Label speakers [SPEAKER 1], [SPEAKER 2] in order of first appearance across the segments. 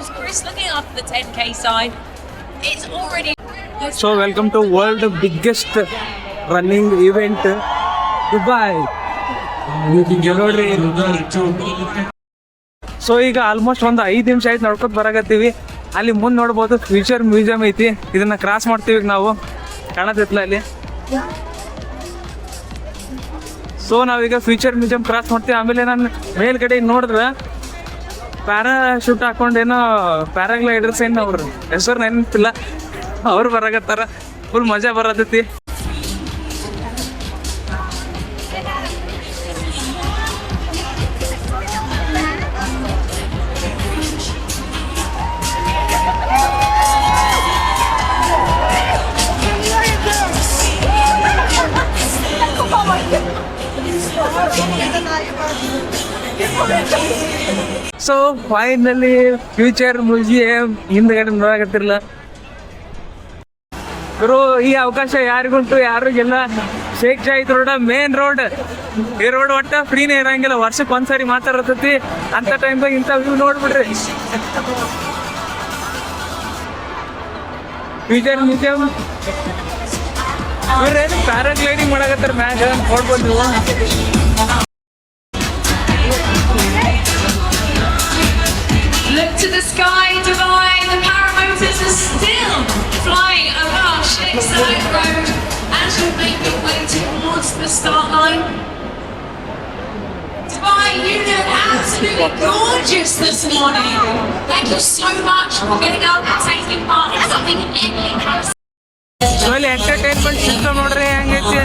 [SPEAKER 1] was Chris looking after the 10K side. It's already...
[SPEAKER 2] So welcome to world biggest running event, Dubai. ನೋಡ್ರಿ. So ಈಗ almost ಒಂದು 5 ನಿಮಿಷ ಆಯ್ತು ನಡ್ಕೊತ ಬರಾಕತ್ತೀವಿ. ಅಲ್ಲಿ ಮುಂದೆ ನೋಡ್ಬೋದು ಫ್ಯೂಚರ್ ಮ್ಯೂಸಿಯಂ ಐತಿ. ಇದನ್ನ ಕ್ರಾಸ್ ಮಾಡ್ತೀವಿ ನಾವು, ಕಾಣತ್ತಿಲ್ಲ ಅಲ್ಲಿ. ಸೊ ನಾವೀಗ ಫ್ಯೂಚರ್ ಮ್ಯೂಸಿಯಂ ಕ್ರಾಸ್ ಮಾಡ್ತೀವಿ. ಆಮೇಲೆ ನಾನು ಮೇಲ್ಗಡೆ ನೋಡಿದ್ರೆ ಪ್ಯಾರಾಶೂಟ್ ಹಾಕೊಂಡೇನೋ ಪ್ಯಾರಾಗ್ಲೈಡರ್ಸ್ ಏನು ಅವ್ರ ಹೆಸರು ನೆನಪಿಲ್ಲ, ಅವ್ರು ಬರಾಕತ್ತಾರ. ಫುಲ್ ಮಜಾ ಬರತೈತಿ. ಸೊ ಫೈನಲಿ ಫ್ಯೂಚರ್ ಮ್ಯೂಸಿಯಂ ಹಿಂದ್ಗಡೆ ನೋಡಕತ್ತಿರಲ್ಲ ಗುರು. ಈ ಅವಕಾಶ ಯಾರಿಗುಂಟು, ಯಾರಿಗೆಲ್ಲ. ಶೇಖ್ ಜಾಹಿದ್ ರೋಡ್ ಮೇನ್ ರೋಡ್. ಈ ರೋಡ್ ಒಟ್ಟ ಫ್ರೀನೇ ಇರಂಗಿಲ್ಲ, ವರ್ಷಕ್ಕೆ ಒಂದ್ಸರಿ ಮಾತಾಡತೈತಿ. ಅಂತ ಟೈಮ್ದಾಗ ಇಂಥ ವ್ಯೂ ನೋಡ್ಬಿಡ್ರಿ. ಫ್ಯೂಚರ್ ಮ್ಯೂಸಿಯಂ ಇವ್ರೇನು ಪ್ಯಾರಾಗ್ಲೈಡಿಂಗ್ ಮಾಡಕತ್ತಾರ ಮ್ಯಾಗ, ನೋಡ್ಬೋದು ನೀವು.
[SPEAKER 1] Look to the sky, Dubai. The paramotors are still flying above Sheikh Zayed Road as you make your way towards the start line. Dubai, you look absolutely gorgeous this morning. Thank you so much for getting up and taking part in something epic.
[SPEAKER 2] So ಇಲ್ಲಿ entertainment system ನೋಡ್ರಿ ಹೆಂಗೈತಿ.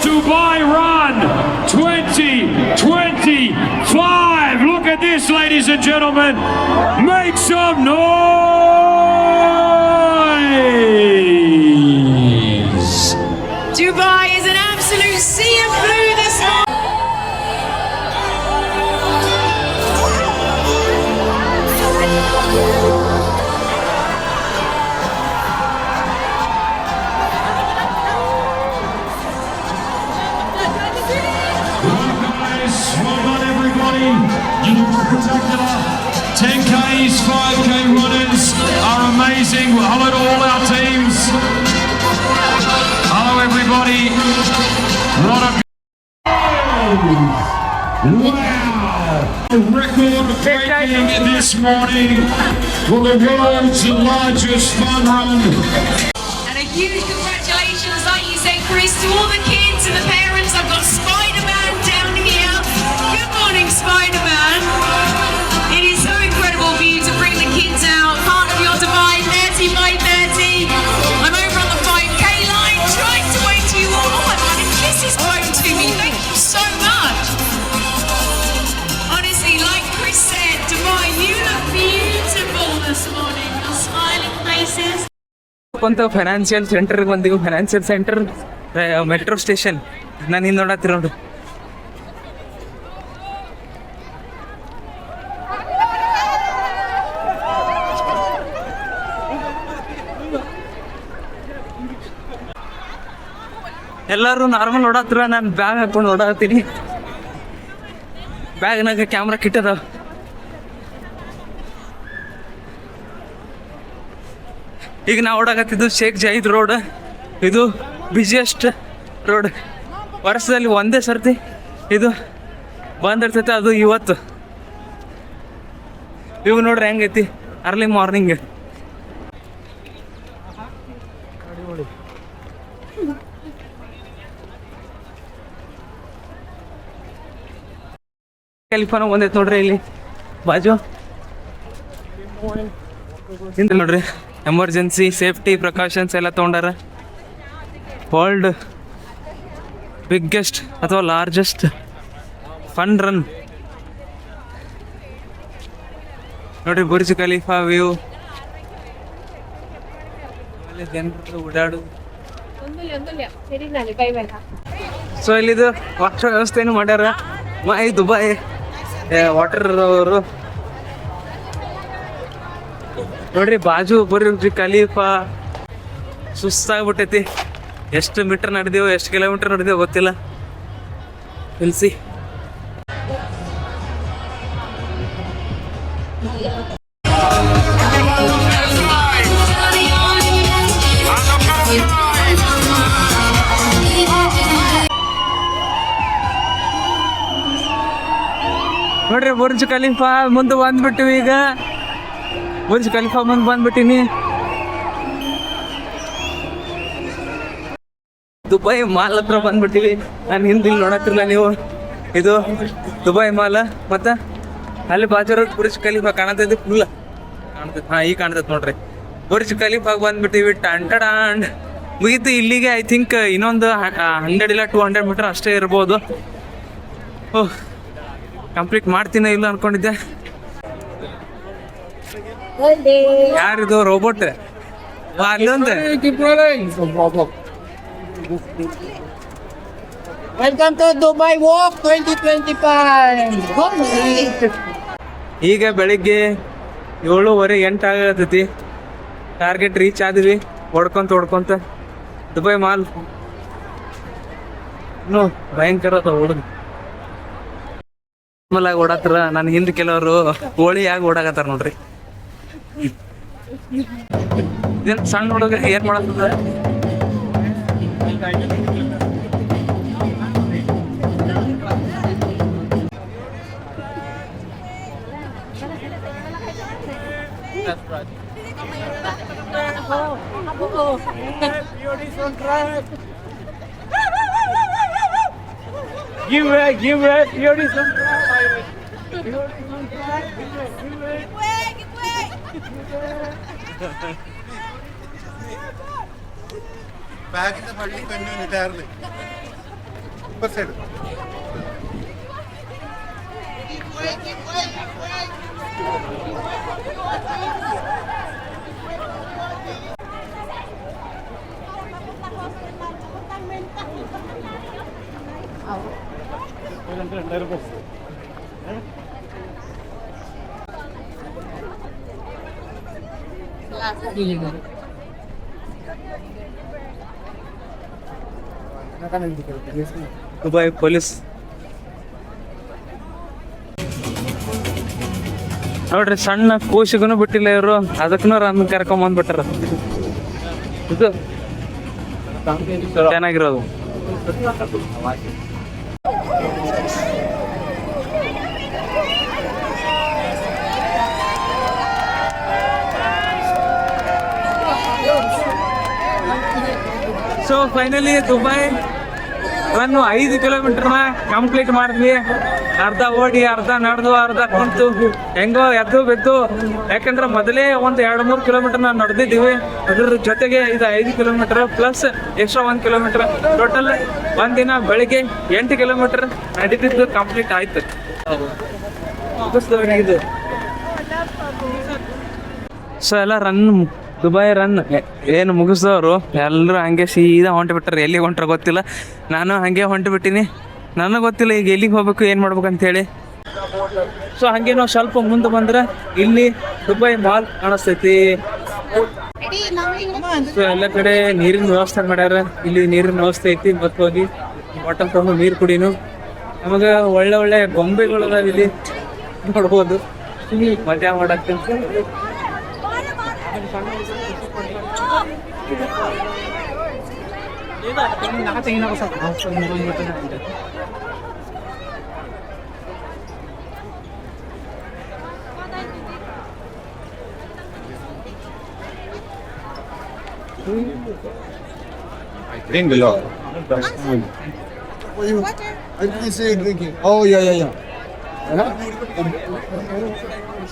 [SPEAKER 3] Dubai Run 2025. Look at this, ladies and gentlemen. Make some noise.
[SPEAKER 1] Dubai is an absolute sea of blue this morning.
[SPEAKER 3] You are spectacular. 10Ks, 5K runners are amazing. Hello to all our teams. Hello everybody. What a wow! Record breaking this morning for the world's largest fun run.
[SPEAKER 1] And a huge congratulations, like you said, Chris, to all the kids and the parents. I've got Spider-Man down here.
[SPEAKER 2] ಓಡ್ಕೊಂತ financial ಸೆಂಟರ್ಗೆ ಬಂದೀವಿ. Financial centre metro station ನಾನು ಹಿಂದೆ ನೋಡತ್ತೀರಿ ನೋಡ್ರಿ. ಎಲ್ಲರೂ normal ಓಡಾತ್ರ, ನಾನು bag ಹಾಕೊಂಡು ಓಡಾಡ್ತೀನಿ. ಬ್ಯಾಗ್ನಾಗ camera ಕಿಟ್ಟದ. ಈಗ ನಾವು ಓಡಾಕತ್ತಿದ್ದು ಶೇಖ್ ಜಯೀದ್ ರೋಡ್. ಇದು ಬಿಸಿಯೆಸ್ಟ್ ರೋಡ್. ವರ್ಷದಲ್ಲಿ ಒಂದೇ ಸರ್ತಿ ಇದು ಬಂದಿರ್ತೈತೆ, ಅದು ಇವತ್ತು. ಇವಾಗ ನೋಡ್ರಿ ಹೆಂಗೈತಿ ಅರ್ಲಿ ಮಾರ್ನಿಂಗ್. ಖಲೀಫಾನು ಬಂದೈತೆ ನೋಡ್ರಿ ಇಲ್ಲಿ ಬಾಜು. ಇಂತ ನೋಡ್ರಿ ಎಮರ್ಜೆನ್ಸಿ ಸೇಫ್ಟಿ ಪ್ರಿಕಾಷನ್ಸ್ ಎಲ್ಲ ತೊಗೊಂಡಾರ. ವರ್ಲ್ಡ್ ಬಿಗ್ಗೆಸ್ಟ್ ಅಥವಾ ಲಾರ್ಜೆಸ್ಟ್ ಫನ್ ರನ್ ನೋಡ್ರಿ. ಬುರ್ಜ್ ಖಲೀಫಾ ವ್ಯೂ, ಆಮೇಲೆ ಜನರು ಓಡಾಡು. ಸೊ ಇಲ್ಲಿದು ವಾಟರ್ ವ್ಯವಸ್ಥೆನೂ ಮಾಡ್ಯಾರ. ಮೈ ದುಬೈ ವಾಟರ್ ಅವರು ನೋಡ್ರಿ ಬಾಜು ಬುರ್ಜ್ ಖಲೀಫಾ. ಸುಸ್ತಾಗ್ಬಿಟ್ಟೈತಿ. ಎಷ್ಟು ಮೀಟರ್ ನಡೆದೇವು, ಎಷ್ಟು ಕಿಲೋಮೀಟರ್ ನಡೆದೇವು ಗೊತ್ತಿಲ್ಲ. ತಿಳಿಸಿ ನೋಡ್ರಿ ಬುರ್ಜ್ ಖಲೀಫಾ ಮುಂದೆ ಬಂದ್ಬಿಟ್ಟಿವಿ. ಈಗ ಬುರ್ಜ್ ಖಲೀಫಾ ಮುಂದೆ ಬಂದ್ಬಿಟ್ಟಿನಿ. ದುಬೈ ಮಾಲ್ ಹತ್ರ ಬಂದ್ಬಿಟ್ಟಿವಿ. ನಾನು ಹಿಂದೆ ಇಲ್ಲಿ ನೋಡತ್ತಿರಲ್ಲ ನೀವು, ಇದು ದುಬೈ ಮಾಲ್. ಮತ್ತು ಅಲ್ಲಿ ಬಾಜು ಬುರ್ಜ್ ಖಲೀಫಾ ಕಾಣತೈತಿ, ಫುಲ್ ಕಾಣ್ತೈತಿ. ಹಾಂ ಈಗ ಕಾಣ್ತೈತಿ ನೋಡ್ರಿ. ಬುರ್ಜ್ ಖಲೀಫಾಗ ಬಂದ್ಬಿಟ್ಟಿವಿ. ಟಂಟಡಾಂಡ್ ಮುಗೀತು ಇಲ್ಲಿಗೆ. ಐ ಥಿಂಕ್ ಇನ್ನೊಂದು 100 ಇಲ್ಲ 200 ಮೀಟರ್ ಅಷ್ಟೇ ಇರ್ಬೋದು. ಓಹ್, ಕಂಪ್ಲೀಟ್ ಮಾಡ್ತೀನ ಇಲ್ಲ ಅನ್ಕೊಂಡಿದ್ದೆ. ಯಾರಿದು ರೋಬೋಟ್? ಅಲ್ಲೊಂದು
[SPEAKER 4] Welcome to Dubai Walk 2025.
[SPEAKER 2] ಈಗ ಬೆಳಿಗ್ಗೆ 7:30-8 ಆಗತೈತಿ. ಟಾರ್ಗೆಟ್ ರೀಚ್ ಆದ್ವಿ ಓಡ್ಕೊಂತ ದುಬೈ ಮಾಲ್. ಇನ್ನೂ ಭಯಂಕರ ಹುಡುಗ ಆಗಿ ಓಡಾತ್ರ. ನಾನು ಹಿಂದೆ ಕೆಲವರು ಹೋಳಿಯಾಗಿ ಓಡಾಕತ್ತಾರ ನೋಡ್ರಿ. ಇದೇನು ಸಣ್ಣ ಹುಡುಗ ಏನ್ ಮಾಡತ್ತದ? Give it, beauty some
[SPEAKER 5] ബാഗിന്റെ പള്ളി തന്നെ ടയറില് ഇപ്പർ സൈഡ്
[SPEAKER 2] ದುಬೈ ಪೊಲೀಸ್ ನೋಡ್ರಿ. ಸಣ್ಣ ಕೂಸಿಗೂ ಬಿಟ್ಟಿಲ್ಲ ಇವರು, ಅದಕ್ಕೂ ರನ್ ಕರ್ಕೊಂಬಂದ್ಬಿಟ್ಟಾರ. ಇದು ಚೆನ್ನಾಗಿರೋದು. ಸೊ ಫೈನಲಿ ದುಬೈ ರನ್ನು 5 ಕಿಲೋಮೀಟರ್ನ ಕಂಪ್ಲೀಟ್ ಮಾಡಿದ್ವಿ. ಅರ್ಧ ಓಡಿ, ಅರ್ಧ ನಡೆದು, ಅರ್ಧ ಕುಂತು, ಹೆಂಗೋ ಎದ್ದು ಬಿದ್ದು. ಯಾಕಂದ್ರೆ ಮೊದಲೇ ಒಂದು 2-3 ಕಿಲೋಮೀಟರ್ ನಾವು ನಡೆದಿದ್ದೀವಿ. ಅದ್ರ ಜೊತೆಗೆ ಇದು 5 kilometre plus extra 1 kilometre. Total ಒಂದಿನ ಬೆಳಿಗ್ಗೆ 8 ಕಿಲೋಮೀಟರ್ ನಡೀತಿದ್ದು ಕಂಪ್ಲೀಟ್ ಆಯ್ತು. ಇದು ಸೊ ಎಲ್ಲ ರನ್ ದುಬೈ ರನ್ ಏನು ಮುಗಿಸಿದವರು ಎಲ್ಲರೂ ಹಂಗೆ ಸೀದಾ ಹೊಂಟು ಬಿಟ್ಟಾರೆ. ಎಲ್ಲಿಗೆ ಹೊಂಟ್ರೆ ಗೊತ್ತಿಲ್ಲ, ನಾನು ಹಾಗೆ ಹೊಂಟು ಬಿಟ್ಟಿನಿ. ನನಗೆ ಗೊತ್ತಿಲ್ಲ ಈಗ ಎಲ್ಲಿಗೆ ಹೋಗ್ಬೇಕು ಏನು ಮಾಡ್ಬೇಕು ಅಂತೇಳಿ. ಸೊ ಹಾಗೆ ನಾವು ಸ್ವಲ್ಪ ಮುಂದೆ ಬಂದ್ರೆ ಇಲ್ಲಿ ದುಬೈ ಮಾಲ್ ಕಾಣಿಸ್ತೈತಿ. ಸೊ ಎಲ್ಲ ಕಡೆ ನೀರಿನ ವ್ಯವಸ್ಥೆ ಮಾಡ್ಯಾರ. ಇಲ್ಲಿ ನೀರಿನ ವ್ಯವಸ್ಥೆ ಐತಿ. ಮತ್ತು ಹೋಗಿ ಬಾಟಲ್ ತಗೊಂಡು ನೀರು ಕುಡಿನು. ನಮಗೆ ಒಳ್ಳೆ ಒಳ್ಳೆ ಗೊಂಬೆಗಳು ಅದಾವ ಇಲ್ಲಿ ನೋಡ್ಬೋದು. ಮಜಾ ಮಾಡಕ್ಕೆ
[SPEAKER 5] Drink below.
[SPEAKER 4] I didn't say drinking. Oh, yeah.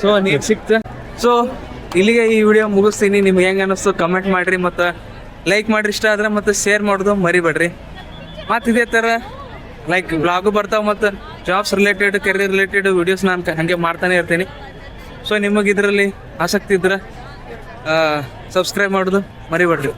[SPEAKER 2] So ನೀರು ಸಿಕ್ತ. ಸೊ ಇಲ್ಲಿಗೆ ಈ ವಿಡಿಯೋ ಮುಗಿಸ್ತೀನಿ. ನಿಮ್ಗೆ ಹೆಂಗೆ ಅನ್ನಿಸ್ತು ಕಮೆಂಟ್ ಮಾಡಿರಿ, ಮತ್ತು ಲೈಕ್ ಮಾಡಿರಿ. ಇಷ್ಟ ಆದರೆ ಮತ್ತು ಶೇರ್ ಮಾಡೋದು ಮರಿಬೇಡ್ರಿ. ಮತ್ತು ಇದೇ ಥರ ಲೈಕ್ ಬ್ಲಾಗು ಬರ್ತಾವೆ, ಮತ್ತು jobs related, career related videos ನಾನು ಹಾಗೆ ಮಾಡ್ತಾನೆ ಇರ್ತೀನಿ. ಸೊ ನಿಮಗೆ ಇದರಲ್ಲಿ ಆಸಕ್ತಿ ಇದ್ರೆ ಸಬ್ಸ್ಕ್ರೈಬ್ ಮಾಡೋದು ಮರಿಬೇಡ್ರಿ.